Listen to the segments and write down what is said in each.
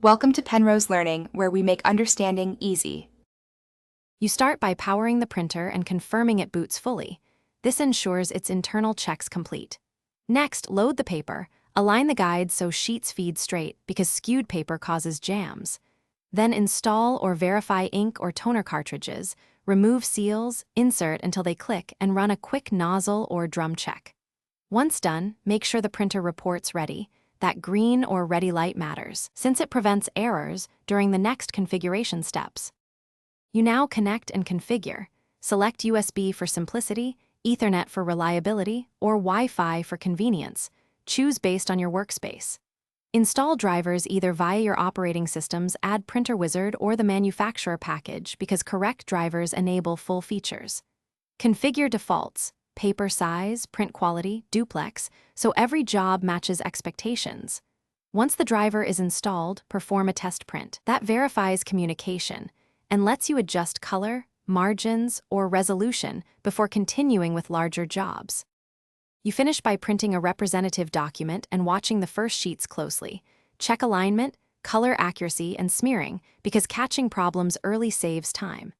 Welcome to Penrose Learning, where we make understanding easy. You start by powering the printer and confirming it boots fully. This ensures its internal checks complete. Next, load the paper. Align the guides so sheets feed straight because skewed paper causes jams. Then install or verify ink or toner cartridges, remove seals, insert until they click, and run a quick nozzle or drum check. Once done, make sure the printer reports ready. That green or ready light matters, since it prevents errors during the next configuration steps. You now connect and configure. Select USB for simplicity, Ethernet for reliability, or Wi-Fi for convenience. Choose based on your workspace. Install drivers either via your operating system's Add Printer Wizard or the manufacturer package because correct drivers enable full features. Configure defaults. Paper size, print quality, duplex, so every job matches expectations. Once the driver is installed, perform a test print. That verifies communication and lets you adjust color, margins, or resolution before continuing with larger jobs. You finish by printing a representative document and watching the first sheets closely. Check alignment, color accuracy, and smearing because catching problems early saves time.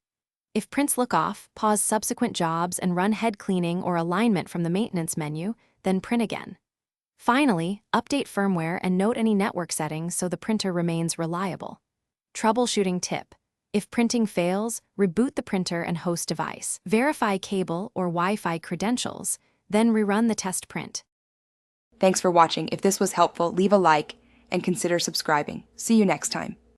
If prints look off, pause subsequent jobs and run head cleaning or alignment from the maintenance menu, then print again. Finally, update firmware and note any network settings so the printer remains reliable. Troubleshooting tip. If printing fails, reboot the printer and host device. Verify cable or Wi-Fi credentials, then rerun the test print. Thanks for watching. If this was helpful, leave a like and consider subscribing. See you next time.